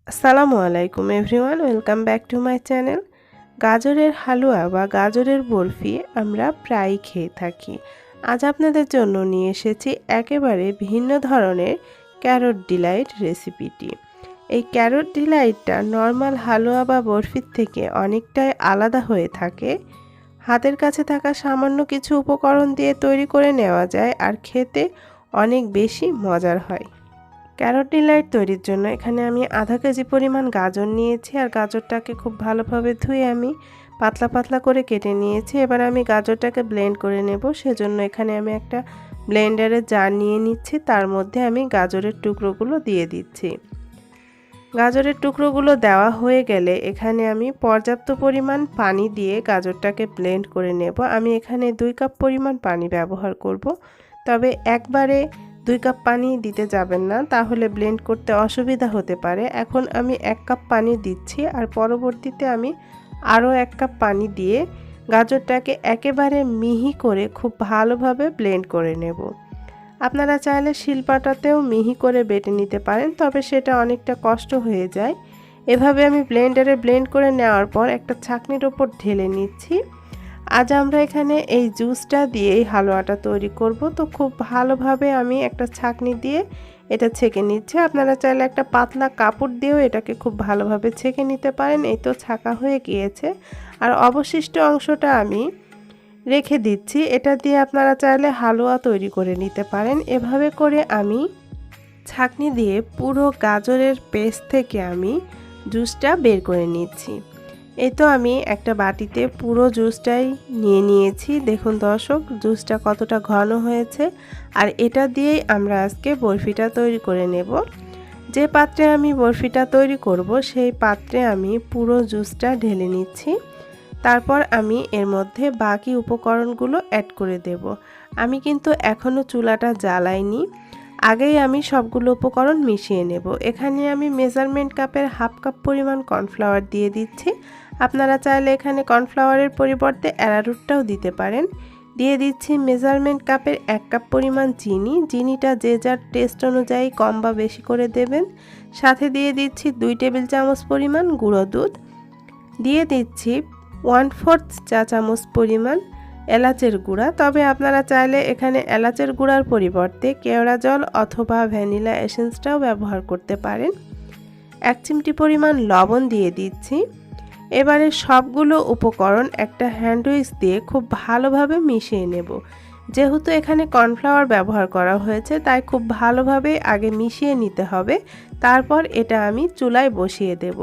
আসসালামু আলাইকুম everyone, welcome back to my channel. গাজরের হালুয়া বা গাজরের বরফি আমরা প্রায়ই খেয়ে থাকি। আজ আপনাদের জন্য নিয়ে এসেছি একেবারে ভিন্ন ধরনের ক্যারট ডিলাইট রেসিপিটি। এই ক্যারট ডিলাইটটা নর্মাল হালুয়া বা বরফির থেকে অনেকটাই আলাদা হয়ে থাকে। হাতের কাছে থাকা সামান্য কিছু উপকরণ দিয়ে তৈরি করে নেওয়া যায় আর খেতে অনেক বেশি মজার হয়। ক্যারট ডিলাইট তৈরির জন্য এখানে আমি আধা কেজি পরিমাণ গাজর নিয়েছি আর গাজরটাকে খুব ভালোভাবে ধুয়ে আমি পাতলা পাতলা করে কেটে নিয়েছি। এবার আমি গাজরটাকে ব্লেন্ড করে নেব, সেজন্য এখানে আমি একটা ব্লেন্ডারের জার নিয়ে নিচ্ছি। তার মধ্যে আমি গাজরের টুকরোগুলো দিয়ে দিচ্ছি। গাজরের টুকরোগুলো দেওয়া হয়ে গেলে এখানে আমি পর্যাপ্ত পরিমাণ পানি দিয়ে গাজরটাকে ব্লেন্ড করে নেব। আমি এখানে 2 কাপ পরিমাণ পানি ব্যবহার করব, তবে একবারে 2 কাপ পানি দিতে যাবেন না, তাহলে ব্লেন্ড করতে অসুবিধা হতে পারে। এখন আমি 1 কাপ পানি দিচ্ছি আর পরবর্তীতে আমি আরও 1 কাপ পানি দিয়ে গাজরটাকে একেবারে মিহি করে খুব ভালোভাবে ব্লেন্ড করে নেব। আপনারা চাইলে শিলপাটাতেও মিহি করে বেটে নিতে পারেন, তবে সেটা অনেকটা কষ্ট হয়ে যায়। এভাবে আমি ব্লেন্ডারে ব্লেন্ড করে নেওয়ার পর একটা ছাঁকনির ওপর ঢেলে নিচ্ছি। আজ আমরা এখানে এই জুসটা দিয়েই হালুয়াটা তৈরি করব, তো খুব ভালোভাবে আমি একটা ছাঁকনি দিয়ে এটা ছেঁকে নিচ্ছি। আপনারা চাইলে একটা পাতলা কাপড় দিয়েও এটাকে খুব ভালোভাবে ছেঁকে নিতে পারেন। এই তো ছাঁকা হয়ে গিয়েছে আর অবশিষ্ট অংশটা আমি রেখে দিচ্ছি। এটা দিয়ে আপনারা চাইলে হালুয়া তৈরি করে নিতে পারেন। এভাবে করে আমি ছাঁকনি দিয়ে পুরো গাজরের পেস্ট থেকে আমি জুসটা বের করে নিচ্ছি। এই তো আমি একটা বাটিতে পুরো জুসটাই নিয়ে নিয়েছি। দেখুন দর্শক, জুসটা কতটা ঘন হয়েছে। আর এটা দিয়েই আমরা আজকে বরফিটা তৈরি করে নেব। যে পাত্রে আমি বরফিটা তৈরি করব সেই পাত্রে আমি পুরো জুসটা ঢেলে নিচ্ছি। তারপর আমি এর মধ্যে বাকি উপকরণগুলো অ্যাড করে দেব। আমি কিন্তু এখনও চুলাটা জ্বালাইনি, আগেই আমি সবগুলো উপকরণ মিশিয়ে নেব। এখানে আমি মেজারমেন্ট কাপের হাফ কাপ পরিমাণ কর্নফ্লাওয়ার দিয়ে দিচ্ছি। আপনারা চাইলে এখানে কর্নফ্লাওয়ারের পরিবর্তে অ্যারারুটটাও দিতে পারেন। দিয়ে দিচ্ছি মেজারমেন্ট কাপের 1 কাপ পরিমাণ চিনি। চিনিটা যে যার টেস্ট অনুযায়ী কম বা বেশি করে দেবেন। সাথে দিয়ে দিচ্ছি 2 টেবিল চামচ পরিমাণ গুঁড়ো দুধ। দিয়ে দিচ্ছি 1/4 চা চামচ পরিমাণ এলাচের গুঁড়া, তবে আপনারা চাইলে এখানে এলাচের গুঁড়ার পরিবর্তে কেওড়া জল অথবা ভ্যানিলা এসেন্সটাও ব্যবহার করতে পারেন। 1 চিমটি পরিমাণ লবণ দিয়ে দিচ্ছি। এবারে সবগুলো উপকরণ একটা হ্যান্ড উইস্ক দিয়ে খুব ভালোভাবে মিশিয়ে নেব। যেহেতু এখানে কর্নফ্লাওয়ার ব্যবহার করা হয়েছে, তাই খুব ভালোভাবে আগে মিশিয়ে নিতে হবে। তারপর এটা আমি চুলায় বসিয়ে দেব।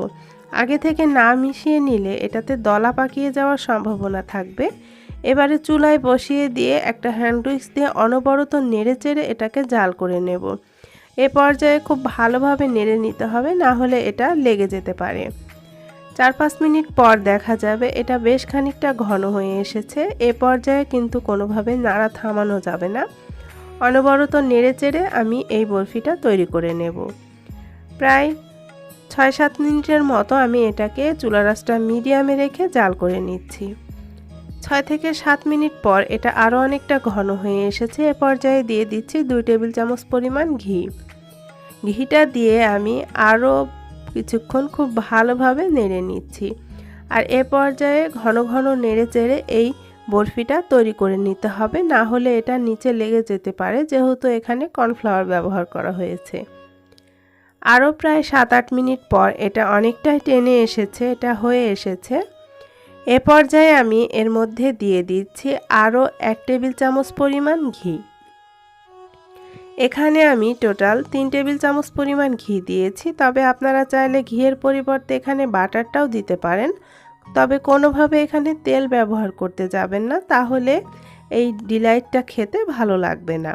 আগে থেকে না মিশিয়ে নিলে এটাতে দলা পাকিয়ে যাওয়ার সম্ভাবনা থাকবে। এবারে চুলায় বসিয়ে দিয়ে একটা হ্যান্ড উইস্ক দিয়ে অনবরত নেড়ে চেড়ে এটাকে জাল করে নেব। এ পর্যায়ে খুব ভালোভাবে নেড়ে নিতে হবে, না হলে এটা লেগে যেতে পারে। 4-5 মিনিট পর দেখা যাবে এটা বেশ খানিকটা ঘন হয়ে এসেছে। এ পর্যায়ে কিন্তু কোনোভাবে নাড়া থামানো যাবে না। অনবরত নেড়ে চেড়ে আমি এই বরফিটা তৈরি করে নেব। প্রায় 6-7 মিনিটের মতো আমি এটাকে চুলার আঁচটা মিডিয়ামে রেখে জাল করে নিচ্ছি। 6 থেকে 7 মিনিট পর এটা আরও অনেকটা ঘন হয়ে এসেছে। এ পর্যায়ে দিয়ে দিচ্ছি 2 টেবিল চামচ পরিমাণ ঘি। ঘিটা দিয়ে আমি আরও কিছুক্ষণ খুব ভালোভাবে নেড়ে নিচ্ছি। আর এ পর্যায়ে ঘন ঘন নেড়ে চেড়ে এই বরফিটা তৈরি করে নিতে হবে, না হলে এটা নিচে লেগে যেতে পারে, যেহেতু এখানে কর্নফ্লাওয়ার ব্যবহার করা হয়েছে। আরও প্রায় 7-8 মিনিট পর এটা অনেকটাই টেনে এসেছে, এটা হয়ে এসেছে। এ পর্যায়ে আমি এর মধ্যে দিয়ে দিচ্ছি আরও 1 টেবিল চামচ পরিমাণ ঘি। এখানে আমি টোটাল 3 টেবিল চামচ পরিমাণ ঘি দিয়েছি, তবে আপনারা চাইলে ঘিয়ের পরিবর্তে এখানে বাটারটাও দিতে পারেন। তবে কোনোভাবে এখানে তেল ব্যবহার করতে যাবেন না, তাহলে এই ডিলাইটটা খেতে ভালো লাগবে না।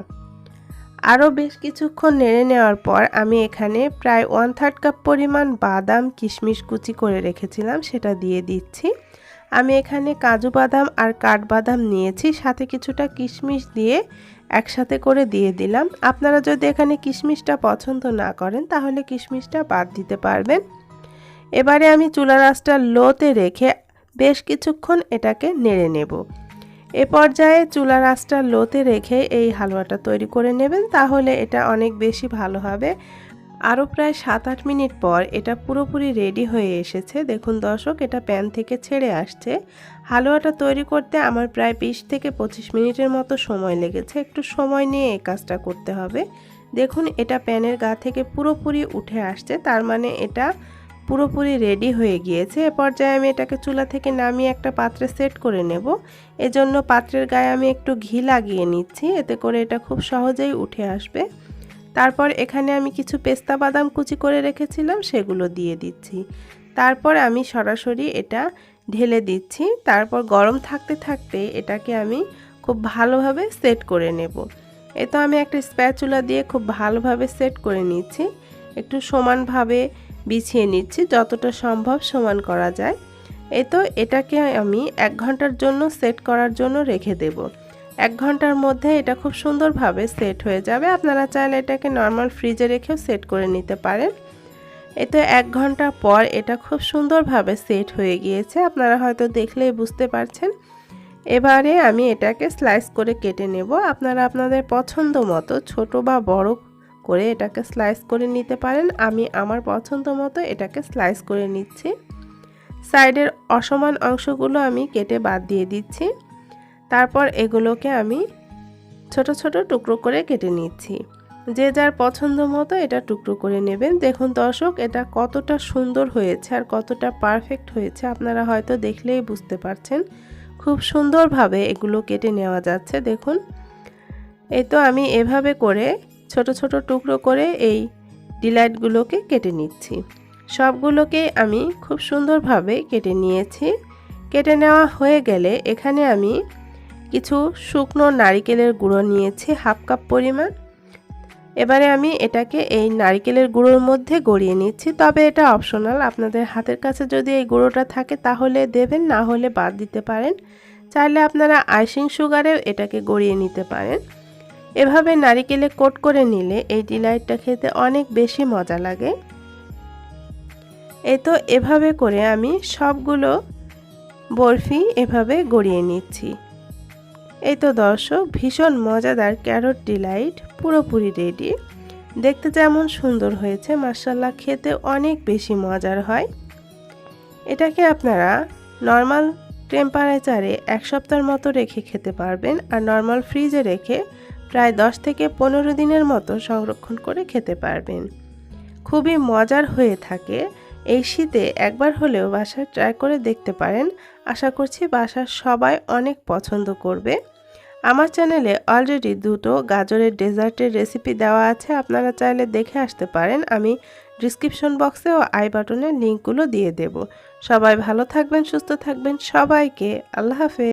আরও বেশ কিছুক্ষণ নেড়ে নেওয়ার পর আমি এখানে প্রায় 1/3 কাপ পরিমাণ বাদাম কিশমিশ কুচি করে রেখেছিলাম, সেটা দিয়ে দিচ্ছি। আমি এখানে কাজু বাদাম আর কাঠবাদাম নিয়েছি, সাথে কিছুটা কিশমিশ দিয়ে একসাথে করে দিয়ে দিলাম। আপনারা যদি এখানে কিশমিশটা পছন্দ না করেন তাহলে কিশমিশটা বাদ দিতে পারবেন। এবারে আমি চুলার আঁচটা লোতে রেখে বেশ কিছুক্ষণ এটাকে নেড়ে নেব। এ পর্যায়ে চুলার আঁচটা লোতে রেখে এই হালুয়াটা তৈরি করে নেবেন, তাহলে এটা অনেক বেশি ভালো হবে। আরও প্রায় 7-8 মিনিট পর এটা পুরোপুরি রেডি হয়ে এসেছে। দেখুন দর্শক, এটা প্যান থেকে ছেড়ে আসছে। হালুয়াটা তৈরি করতে আমার প্রায় 20 থেকে 25 মিনিটের মতো সময় লেগেছে। একটু সময় নিয়ে এই কাজটা করতে হবে। দেখুন এটা প্যানের গা থেকে পুরোপুরি উঠে আসছে, তার মানে এটা পুরোপুরি রেডি হয়ে গিয়েছে। এ পর্যায়ে আমি এটাকে চুলা থেকে নামিয়ে একটা পাত্রে সেট করে নেব। এজন্য পাত্রের গায়ে আমি একটু ঘি লাগিয়ে নিচ্ছি, এতে করে এটা খুব সহজেই উঠে আসবে। তারপর এখানে আমি কিছু পেস্তা বাদাম কুচি করে রেখেছিলাম, সেগুলো দিয়ে দিচ্ছি। তারপর আমি সরাসরি এটা ঢেলে দিচ্ছি। তারপর গরম থাকতে থাকতে এটাকে আমি খুব ভালোভাবে সেট করে নেব। এ তো আমি একটা স্প্যাচুলা দিয়ে খুব ভালোভাবে সেট করে নিচ্ছি। একটু সমানভাবে বিছিয়ে নিচ্ছি, যতটা সম্ভব সমান করা যায়। এই তো এটাকে আমি 1 ঘন্টার জন্য সেট করার জন্য রেখে দেব। 1 ঘন্টার মধ্যে এটা খুব সুন্দরভাবে সেট হয়ে যাবে। আপনারা চাইলে এটাকে নর্মাল ফ্রিজে রেখেও সেট করে নিতে পারেন। এই তো 1 ঘন্টা পর এটা খুব সুন্দরভাবে সেট হয়ে গিয়েছে, আপনারা হয়তো দেখলেই বুঝতে পারছেন। এবারে আমি এটাকে স্লাইস করে কেটে নেব। আপনারা আপনাদের পছন্দ মতো ছোট বা বড় করে এটাকে স্লাইস করে নিতে পারেন। আমি আমার পছন্দ মতো এটাকে স্লাইস করে নিচ্ছি। সাইডের অসমান অংশগুলো আমি কেটে বাদ দিয়ে দিচ্ছি। তারপর এগুলোকে আমি ছোট ছোট টুকরো করে কেটে নিচ্ছি। যে যার পছন্দ মতো এটা টুকরো করে নেবেন। দেখুন দর্শক, এটা কতটা সুন্দর হয়েছে আর কতটা পারফেক্ট হয়েছে আপনারা হয়তো দেখলেই বুঝতে পারছেন। খুব সুন্দরভাবে এগুলো কেটে নেওয়া যাচ্ছে। দেখুন এই তো আমি এভাবে করে ছোট ছোট টুকরো করে এই ডিলাইটগুলোকে কেটে নিচ্ছি। সবগুলোকে আমি খুব সুন্দরভাবে কেটে নিয়েছি। কেটে নেওয়া হয়ে গেলে এখানে আমি কিছু শুকনো নারকেলের গুঁড়ো নিয়েছি 1/2 কাপ পরিমাণ। এবারে আমি এটাকে এই নারকেলের গুঁড়োর মধ্যে গড়িয়ে নিচ্ছি, তবে এটা অপশনাল। আপনাদের হাতের কাছে যদি এই গুঁড়োটা থাকে তাহলে দেবেন, না হলে বাদ দিতে পারেন। চাইলে আপনারা আইসিং সুগারেও এটাকে গড়িয়ে নিতে পারেন। এভাবে নারকেলে কোট করে নিলে এই ডিলাইটটা খেতে অনেক বেশি মজা লাগে। এই তো এভাবে করে আমি সবগুলো বরফি এভাবে গড়িয়ে নিচ্ছি। এই তো দর্শক, ভীষণ মজাদার ক্যারট ডিলাইট পুরোপুরি রেডি। দেখতে যেমন সুন্দর হয়েছে, মাশাআল্লাহ খেতে অনেক বেশি মজার হয়। এটাকে আপনারা নর্মাল টেম্পারেচারে 1 সপ্তাহের মতো রেখে খেতে পারবেন, আর নর্মাল ফ্রিজে রেখে প্রায় 10 থেকে 15 দিনের মতো সংরক্ষণ করে খেতে পারবেন। খুবই মজার হয়ে থাকে। এই শীতে একবার হলেও বাসায় ট্রাই করে দেখতে পারেন। আশা করছি বাসার সবাই অনেক পছন্দ করবে। আমার চ্যানেলে অলরেডি 2টো গাজরের ডেজার্টের রেসিপি দেওয়া আছে, আপনারা চাইলে দেখে আসতে পারেন। আমি ডিসক্রিপশন বক্সে ও আই বাটনে লিঙ্কগুলো দিয়ে দেব। সবাই ভালো থাকবেন, সুস্থ থাকবেন। সবাইকে আল্লাহ হাফেজ।